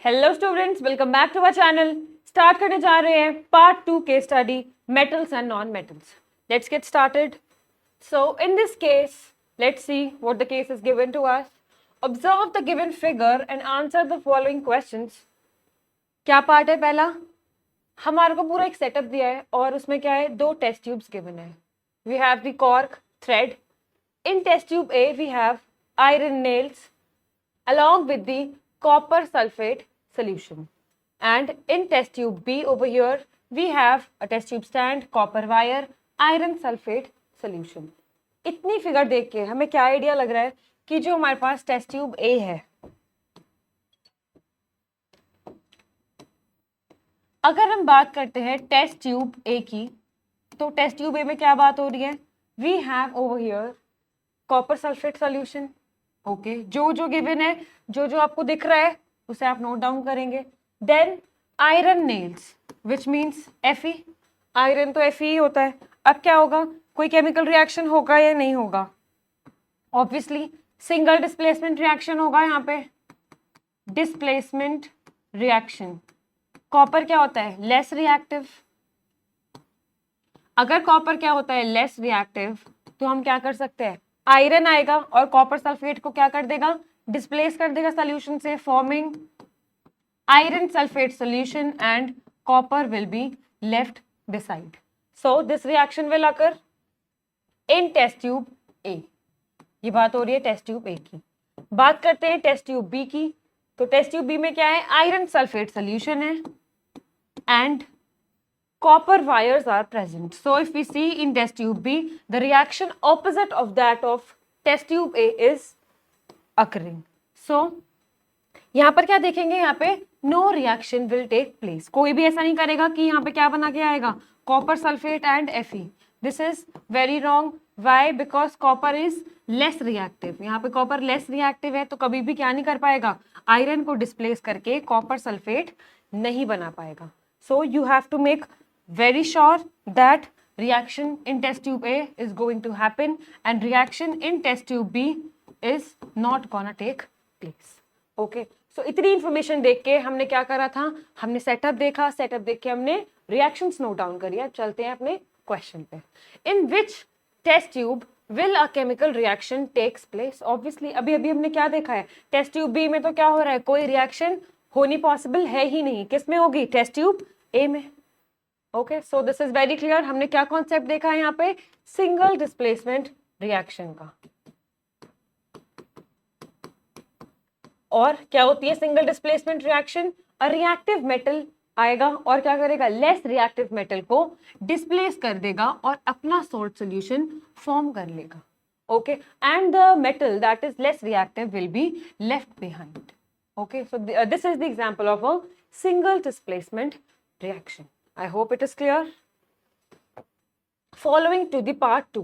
Hello students, welcome back to our channel. Start करने जा रहे हैं part 2 case study metals and non metals. Let's get started. So in this case let's see what the case is given to us. Observe the given figure and answer the following questions. क्या part है? पहला, हमारे को पूरा एक setup दिया है और उसमें क्या है, दो टेस्ट ट्यूब्स गिवन है। We have the cork thread. In test tube A we have iron nails along with the copper sulfate solution, and in test tube B over here we have a test tube stand, copper wire, iron sulfate solution. इतनी figure देख के हमें क्या idea लग रहा है कि जो हमारे पास टेस्ट ट्यूब A है, अगर हम बात करते हैं टेस्ट ट्यूब A की, तो टेस्ट ट्यूब A में क्या बात हो रही है? We have over here copper sulphate solution. Okay, जो गिवन है, जो आपको दिख रहा है उसे आप नोट डाउन करेंगे। Then iron nails which means Fe। Iron तो Fe ही होता है। अब क्या होगा, कोई केमिकल रिएक्शन होगा या नहीं होगा? ऑब्वियसली सिंगल डिस्प्लेसमेंट रिएक्शन होगा यहाँ पे, डिस्प्लेसमेंट रिएक्शन। कॉपर क्या होता है? Less reactive. अगर कॉपर क्या होता है? लेस रिएक्टिव, तो हम क्या कर सकते हैं, आयरन आएगा और कॉपर सल्फेट को क्या कर देगा? डिस्प्लेस कर देगा सॉल्यूशन से, forming iron sulphate solution and copper will be left beside. So this reaction will occur in test tube A. ये बात हो रही है टेस्ट ट्यूब A की। बात करते हैं टेस्ट ट्यूब B की। तो टेस्ट ट्यूब B में क्या है? आयरन सल्फेट सॉल्यूशन है and copper wires are present. So if we see in test tube B, the reaction opposite of that of test tube A is occurring. So यहाँ पर क्या देखेंगे? यहाँ पे no reaction will take place. कोई भी ऐसा नहीं करेगा कि यहाँ पे क्या बना के आएगा? Copper sulfate and Fe. This is very wrong. Why? Because copper is less reactive. यहाँ पे copper less reactive है, तो कभी भी क्या नहीं कर पाएगा? आयरन को डिस्प्लेस करके copper sulfate नहीं बना पाएगा. So you have to make very sure that reaction in test tube A is going to happen and reaction in test tube B is not gonna take place. Okay, so इतनी information देख के हमने क्या करा था? हमने setup देखा, setup देख के हमने रिएक्शंस नोट डाउन करी। अब चलते हैं अपने क्वेश्चन पे। In which test tube will a chemical reaction takes place? Obviously अभी हमने क्या देखा है? टेस्ट ट्यूब बी में तो क्या हो रहा है? कोई रिएक्शन होनी पॉसिबल है ही नहीं। किस में होगी? टेस्ट ट्यूब ए में। Okay, so this is very clear. हमने क्या कॉन्सेप्ट देखा है यहाँ पे? सिंगल डिस्प्लेसमेंट रिएक्शन का। और क्या होती है single displacement reaction? A reactive metal आएगा और क्या करेगा? लेस रिएक्टिव मेटल को डिस्प्लेस कर देगा और अपना सॉल्ट सॉल्यूशन फॉर्म कर लेगा। Okay, and the metal that is less reactive will be left behind. Okay, so this is the example of a single displacement reaction. I hope it is clear. Following to the part 2.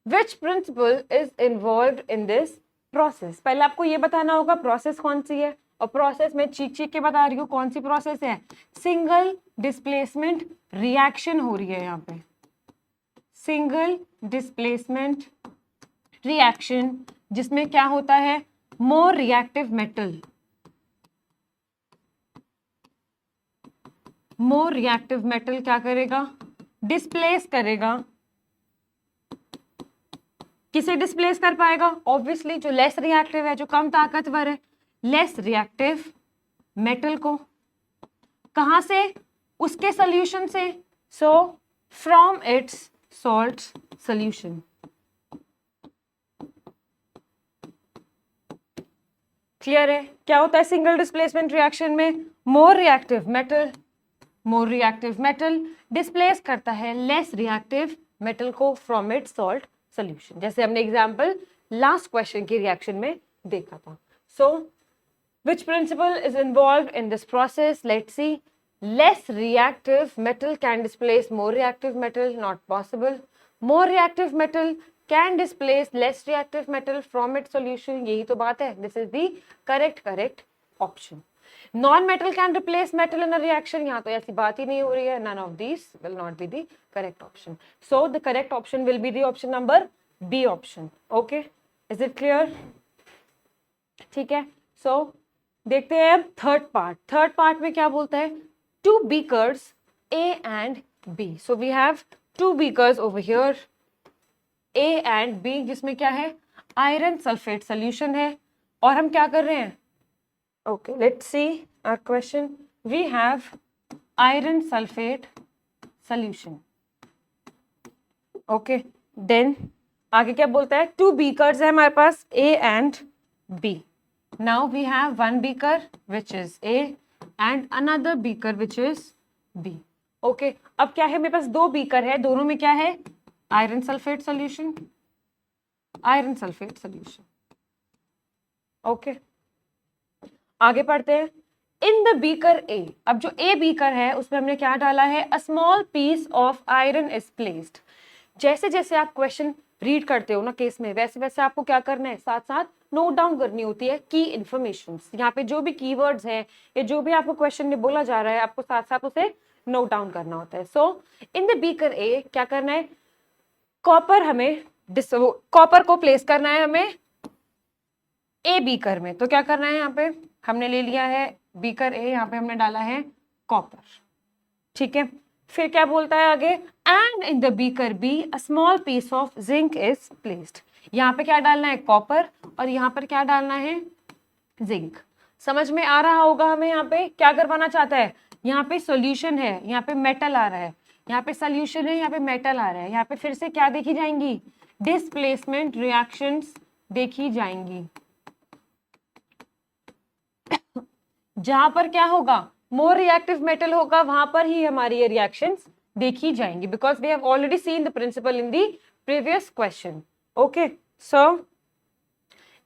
Which principle is involved in this process? पहले आपको ये बताना होगा process कौन सी है, और process में चीख के बता रही हूँ कौन सी प्रोसेस है। सिंगल डिस्प्लेसमेंट रिएक्शन हो रही है यहाँ पे। सिंगल डिस्प्लेसमेंट रिएक्शन जिसमें क्या होता है? मोर reactive metal, more reactive metal क्या करेगा? डिस्प्लेस करेगा। किसे डिस्प्लेस कर पाएगा? ऑब्वियसली जो लेस रिएक्टिव है, जो कम ताकतवर है, लेस रिएक्टिव मेटल को। कहां से? उसके सॉल्यूशन से। So from its salt solution. Clear है? क्या होता है सिंगल डिस्प्लेसमेंट रिएक्शन में? More reactive metal, more reactive metal displace करता है लेस रिएक्टिव मेटल को फ्रॉम इट्स सॉल्ट सॉल्यूशन, जैसे हमने एग्जांपल लास्ट क्वेश्चन की रिएक्शन में देखा था। So which principle is involved in this process? Let's see. Less reactive metal can displace more reactive metal, not possible. More reactive metal can displace less reactive metal from its solution, यही तो बात है। This is the correct option. Non-metal can replace metal in a reaction, यहाँ तो ऐसी बात ही नहीं हो रही है। None of these will not be the correct option. So the correct option will be the option number B option. Okay, is it clear? ठीक है. So देखते हैं अब थर्ड पार्ट में क्या बोलता है, 2 beakers A and B. So we have 2 beakers over here A and B, जिसमें क्या है, आयरन सल्फेट सोल्यूशन है, और हम क्या कर रहे हैं, okay let's see our question, we have iron sulphate solution, okay then आगे क्या बोलता है, 2 बीकर्स है हमारे पास A and B. Now we have 1 beaker which is A and another beaker which is B. Okay अब क्या है, मेरे पास 2 बीकर है, दोनों में क्या है, iron sulphate solution, iron sulphate solution. Okay आगे पढ़ते हैं. इन द बीकर ए, अब जो ए बीकर है उसमें हमने क्या डाला है, a small piece of iron is placed. जैसे जैसे आप क्वेश्चन रीड करते हो ना केस में, वैसे वैसे आपको क्या करना है, साथ साथ नोट डाउन करनी होती है की इन्फॉर्मेशन. यहाँ पे जो भी कीवर्ड्स है या जो भी आपको क्वेश्चन में बोला जा रहा है, आपको साथ साथ उसे नोट डाउन करना होता है. सो इन द बीकर ए क्या करना है, कॉपर हमें कॉपर को प्लेस करना है हमें ए बीकर में. तो क्या करना है, यहाँ पे हमने ले लिया है बीकर ए, यहाँ पे हमने डाला है कॉपर. ठीक है, फिर क्या बोलता है आगे, and in the beaker B a small piece of zinc is placed. यहाँ पे क्या डालना है, कॉपर, और यहाँ पर क्या डालना है, जिंक. समझ में आ रहा होगा हमें यहाँ पे क्या करवाना चाहता है. यहाँ पे सॉल्यूशन है, यहाँ पे मेटल आ रहा है, यहाँ पे सॉल्यूशन है, यहाँ पे मेटल आ रहा है. यहाँ पे फिर से क्या देखी जाएंगी, डिस्प्लेसमेंट रिएक्शंस देखी जाएंगी. जहां पर क्या होगा, मोर रिएक्टिव मेटल होगा, वहां पर ही हमारी ये रिएक्शंस देखी जाएंगी, because we have already seen the principle in the previous question. Okay so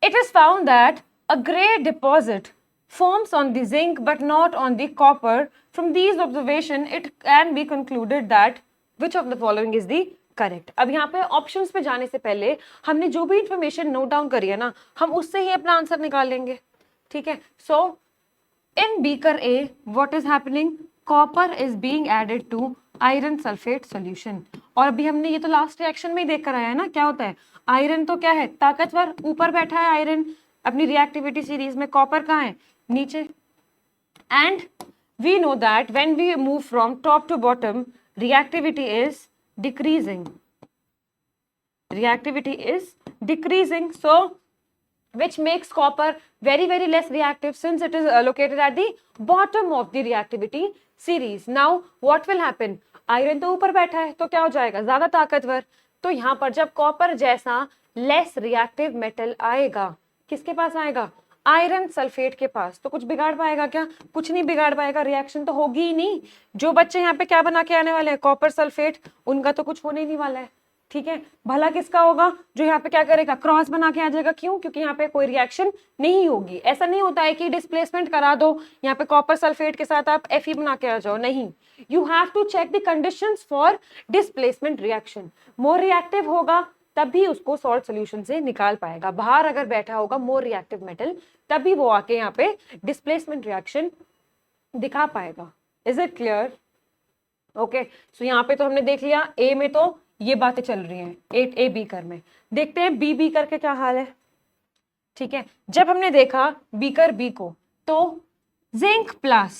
it is found that a gray deposit forms on the zinc but not on the copper. From these observation it can be concluded that which of the following is the correct. अब यहाँ पे options पे जाने से पहले हमने जो भी इंफॉर्मेशन नोट डाउन करी है ना, हम उससे ही अपना आंसर निकाल लेंगे. ठीक है, सो in beaker A what is happening, copper is being added to iron sulfate solution. और अभी हमने ये तो लास्ट रिएक्शन में ही देख कर आया है ना, क्या होता है, आयरन तो क्या है, ताकतवर, ऊपर बैठा है आयरन अपनी रिएक्टिविटी सीरीज में, कॉपर कहाँ है, नीचे. And we know that when we move from top to bottom reactivity is decreasing, reactivity is decreasing, so which makes copper very very less reactive since it is located at the bottom of the reactivity series. Now what will happen, iron तो ऊपर बैठा है तो क्या हो जाएगा, ज्यादा ताकतवर. तो यहाँ पर जब कॉपर जैसा लेस रिएक्टिव मेटल आएगा, किसके पास आएगा, आयरन सल्फेट के पास, तो कुछ बिगाड़ पाएगा क्या, कुछ नहीं बिगाड़ पाएगा, रिएक्शन तो होगी ही नहीं. जो बच्चे यहाँ पे क्या बना के आने वाले हैं, कॉपर सल्फेट, उनका तो कुछ होने ही नहीं वाला है. ठीक है, भला किसका होगा, जो यहाँ पे क्या करेगा, क्रॉस बना के आ जाएगा. क्यों, क्योंकि यहाँ पे कोई रिएक्शन नहीं होगी. ऐसा नहीं होता है कि डिस्प्लेसमेंट करा दो, यहाँ पे कॉपर सल्फेट के साथ आप Fe बना के आ जाओ, नहीं. You have to check the conditions for displacement reaction. More reactive होगा तभी उसको सॉल्ट सोल्यूशन से निकाल पाएगा. बाहर अगर बैठा होगा मोर रिएक्टिव मेटल, तभी वो आके यहाँ पे डिस्प्लेसमेंट रिएक्शन दिखा पाएगा. Is it clear? ओके, सो यहाँ पे तो हमने देख लिया, ए में तो ये बातें चल रही हैं, ए बीकर में. देखते हैं बी बीकर के क्या हाल है. ठीक है, जब हमने देखा बीकर बी को, तो जिंक प्लस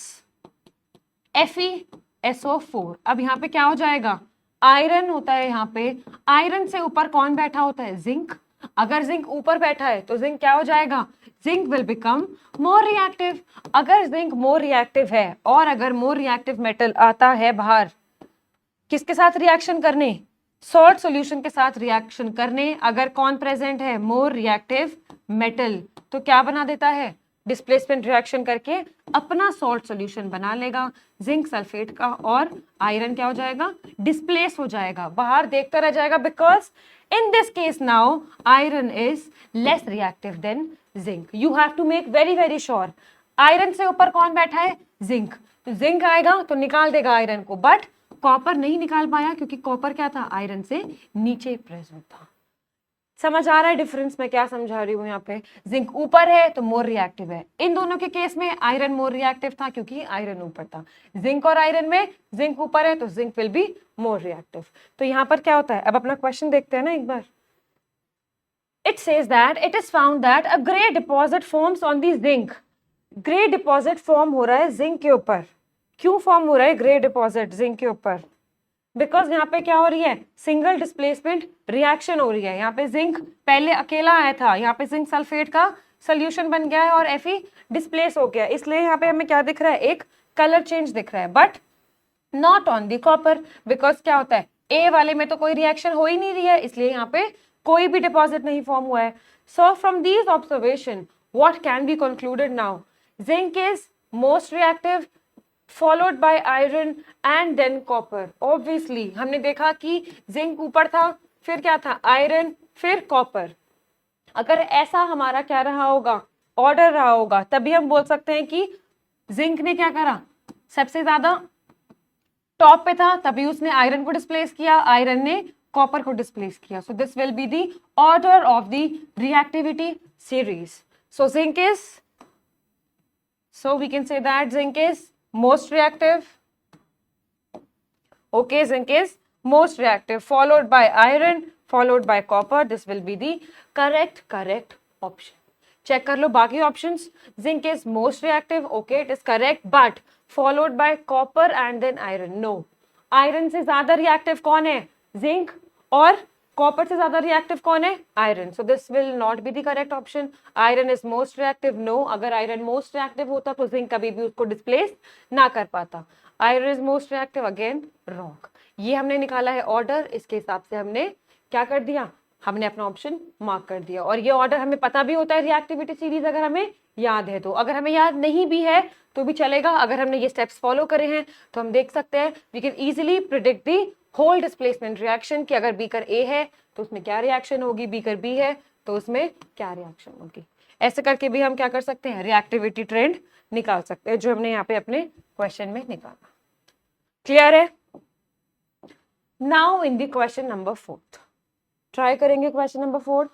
FeSO4. अब यहाँ पे क्या हो जाएगा, आयरन होता है यहाँ पे, आयरन से ऊपर कौन बैठा होता है, जिंक. अगर जिंक ऊपर बैठा है तो जिंक क्या हो जाएगा, zinc will become more reactive. अगर जिंक मोर रिएक्टिव है, और अगर मोर रिएक्टिव मेटल आता है बाहर, किसके साथ रिएक्शन करने, सॉल्ट सॉल्यूशन के साथ रिएक्शन करने, अगर कौन प्रेजेंट है, मोर रिएक्टिव मेटल, तो क्या बना देता है, डिस्प्लेसमेंट रिएक्शन करके अपना सॉल्ट सॉल्यूशन बना लेगा. जिंक सल्फेट का और आयरन क्या हो जाएगा, डिस्प्लेस हो जाएगा, बाहर देखता रह जाएगा, because in this case now iron is less reactive than zinc. You have to make very very sure, iron से ऊपर कौन बैठा है, जिंक. तो जिंक आएगा तो निकाल देगा आयरन को, बट कॉपर नहीं निकाल पाया क्योंकि कॉपर क्या था, आयरन से नीचे प्रेजेंट था. समझ आ रहा है डिफरेंस मैं क्या समझा रही हूँ. यहाँ पे जिंक ऊपर है तो मोर रिएक्टिव है. इन दोनों के केस में आयरन मोर रिएक्टिव था क्योंकि आयरन ऊपर था. जिंक और आयरन में जिंक ऊपर है तो zinc will be more reactive. तो यहाँ पर क्या होता है, अब अपना क्वेश्चन देखते हैं ना एक बार. It says that it is found that a gray deposit forms on the zinc grey deposit form हो रहा है जिंक के ऊपर। क्यों फॉर्म हो रहा है ग्रे डिपॉजिट जिंक के ऊपर? बिकॉज यहाँ पे क्या हो रही है, सिंगल डिस्प्लेसमेंट रिएक्शन हो रही है। यहाँ पे जिंक पहले अकेला आया था, यहाँ पे जिंक सल्फेट का सोल्यूशन बन गया है और Fe डिस्प्लेस हो गया, इसलिए यहाँ पे हमें क्या दिख रहा है, एक कलर चेंज दिख रहा है, but not on the copper. Because क्या होता है, ए वाले में तो कोई रिएक्शन हो ही नहीं रही है, इसलिए यहाँ पे कोई भी डिपॉजिट नहीं फॉर्म हुआ है। So from these observation what can be concluded now, zinc is most reactive followed by iron and then copper. Obviously हमने देखा कि जिंक ऊपर था, फिर क्या था, आयरन, फिर कॉपर। अगर ऐसा हमारा क्या रहा होगा, ऑर्डर रहा होगा, तभी हम बोल सकते हैं कि जिंक ने क्या करा, सबसे ज्यादा टॉप पे था, तभी उसने आयरन को डिस्प्लेस किया, आयरन ने कॉपर को डिस्प्लेस किया। सो this will be the order of the reactivity series. So zinc is, so we can say that zinc is most reactive. Okay, zinc is most reactive, followed by iron, followed by copper. This will be the correct option. Check कर लो बाकी options. Zinc is most reactive. Okay, it is correct, but followed by copper and then iron. No, iron से ज्यादा reactive कौन है, zinc, और copper से ज्यादा reactive कौन है, iron. So this will not be the correct option. Iron is most reactive, no, अगर आयरन मोस्ट रिएक्टिव होता तो जिंक कभी भी उसको डिस्प्लेस ना कर पाता। Iron is most reactive, again wrong. ये हमने निकाला है ऑर्डर, इसके हिसाब से हमने क्या कर दिया, हमने अपना ऑप्शन मार्क कर दिया। और ये ऑर्डर हमें पता भी होता है रिएक्टिविटी सीरीज, अगर हमें याद है तो। अगर हमें याद नहीं भी है तो भी चलेगा, अगर हमने ये स्टेप्स फॉलो करे हैं तो हम देख सकते हैं we can easily predict the whole displacement reaction कि अगर बीकर ए है तो उसमें क्या रिएक्शन होगी, बीकर बी है तो उसमें क्या रिएक्शन होगी। ऐसे करके भी हम क्या कर सकते हैं, रिएक्टिविटी ट्रेंड निकाल सकते हैं, जो हमने यहाँ पे अपने क्वेश्चन में निकाला। क्लियर है? Now in the question number 4 try करेंगे। Question number 4,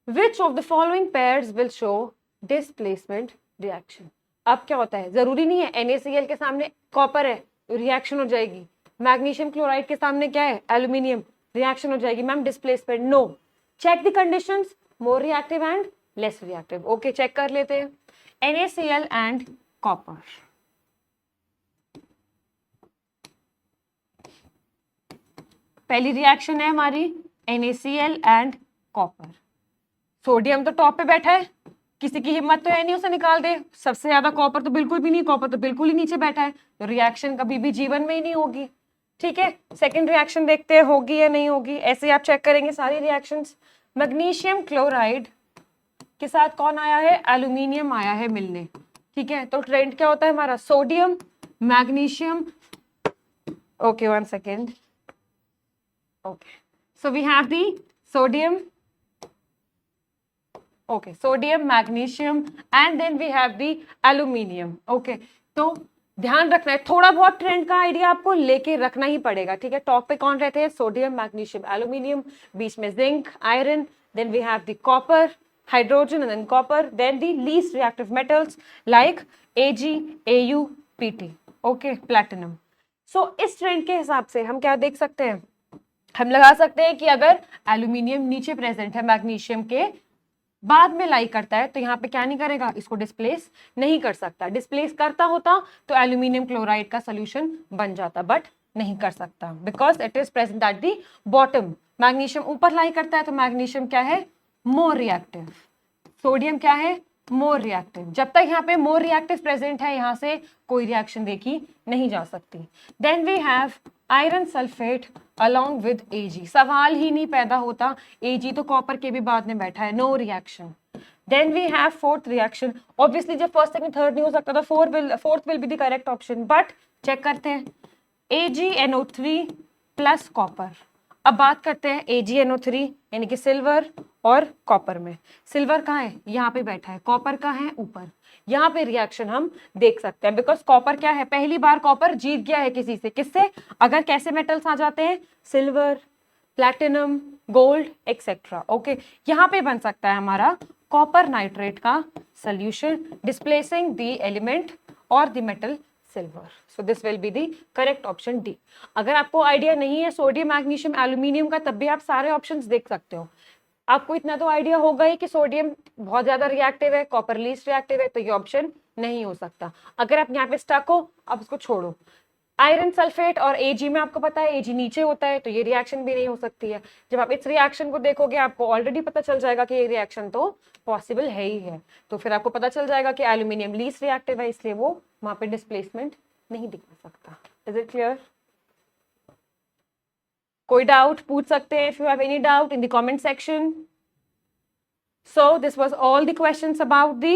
which of the following pairs will show displacement reaction. अब क्या होता है, जरूरी नहीं है NaCl के सामने कॉपर है रिएक्शन हो जाएगी, मैग्नीशियम क्लोराइड के सामने क्या है, एल्यूमिनियम, रिएक्शन हो जाएगी ma'am displacement. No, check the conditions, more reactive and less reactive. Okay, check कर लेते हैं। NaCl एंड कॉपर, पहली रिएक्शन है हमारी NaCl एंड कॉपर। सोडियम तो टॉप पे बैठा है, किसी की हिम्मत तो है नहीं उसे निकाल दे, सबसे ज्यादा कॉपर तो बिल्कुल भी नहीं, कॉपर तो बिल्कुल ही नीचे बैठा है, तो रिएक्शन कभी भी जीवन में ही नहीं होगी। ठीक है, सेकंड रिएक्शन देखते हैं होगी या नहीं होगी। ऐसे ही आप चेक करेंगे सारी रिएक्शंस। मैग्नीशियम क्लोराइड के साथ कौन आया है, एल्यूमिनियम आया है मिलने। ठीक है, तो ट्रेंड क्या होता है हमारा, sodium, magnesium. Okay, 1 second. Okay, so we have the sodium, okay, sodium, magnesium and then we have the aluminium. Okay, तो ध्यान रखना है, थोड़ा बहुत ट्रेंड का आइडिया आपको लेके रखना ही पड़ेगा। ठीक है, टॉप पे कौन रहते हैं, सोडियम, मैग्नीशियम, एल्यूमिनियम, बीच में zinc, iron, then we have the copper, hydrogen and then copper, then the least reactive metals like Ag, Au, Pt। Okay, platinum. So इस ट्रेंड के हिसाब से हम क्या देख सकते हैं, हम लगा सकते हैं कि अगर एल्यूमिनियम नीचे प्रेजेंट है, मैग्नीशियम के बाद में लाई करता है, तो यहाँ पे क्या नहीं करेगा, इसको डिस्प्लेस नहीं कर सकता। डिस्प्लेस करता होता तो एल्यूमिनियम क्लोराइड का सोल्यूशन बन जाता, बट नहीं कर सकता because it is present at the bottom. Magnesium ऊपर लाई करता है तो मैग्नीशियम क्या है, मोर रिएक्टिव, सोडियम क्या है, मोर रिएक्टिव। जब तक यहाँ पे मोर रिएक्टिव प्रेजेंट है, यहाँ से कोई रिएक्शन देखी नहीं जा सकती। Then we have iron sulphate along with Ag, सवाल ही नहीं पैदा होता, Ag तो कॉपर के भी बाद में बैठा है, no reaction. Then we have fourth reaction, obviously जब फर्स्ट सेकंड थर्ड नहीं हो सकता तो fourth will be the correct option, but check करते हैं। AgNO3 plus copper. अब बात करते हैं AgNO3 यानी कि सिल्वर और कॉपर में। सिल्वर कहाँ है, यहाँ पे बैठा है, कॉपर कहाँ है, ऊपर। यहाँ पे रिएक्शन हम देख सकते हैं बिकॉज कॉपर क्या है, पहली बार कॉपर जीत गया है किसी से, किससे, अगर कैसे मेटल्स आ जाते हैं, silver, platinum, gold etcetera. Okay, यहाँ पे बन सकता है हमारा कॉपर नाइट्रेट का सोल्यूशन डिस्प्लेसिंग द एलिमेंट और the metal silver. So this will be the correct option D. अगर आपको आइडिया नहीं है सोडियम, मैग्नीशियम, एल्यूमिनियम का, तब भी आप सारे ऑप्शंस देख सकते हो। आपको इतना तो आइडिया होगा ही कि सोडियम बहुत ज्यादा रिएक्टिव है, कॉपर लीस्ट रिएक्टिव है, तो ये ऑप्शन नहीं हो सकता। अगर आप यहाँ पे स्टक हो, आप उसको छोड़ो। आयरन सल्फेट और एजी में आपको पता है एजी नीचे होता है, तो ये रिएक्शन भी नहीं हो सकती है। जब आप इस रिएक्शन को देखोगे आपको ऑलरेडी पता चल जाएगा कि ये रिएक्शन तो पॉसिबल है ही है, तो फिर आपको पता चल जाएगा कि एल्यूमिनियम लीस्ट रिएक्टिव है, इसलिए वो वहां पे डिस्प्लेसमेंट नहीं दिखा सकता। Is it clear? कोई डाउट पूछ सकते हैं, if you have any doubt in the comment section. So this was all the questions about the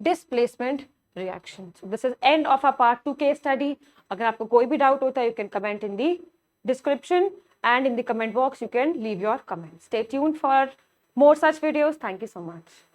displacement reaction. So this is end of our part 2 case study. अगर आपको कोई भी doubt होता है, you can comment in the description and in the comment box you can leave your comments. Stay tuned for more such videos. Thank you so much.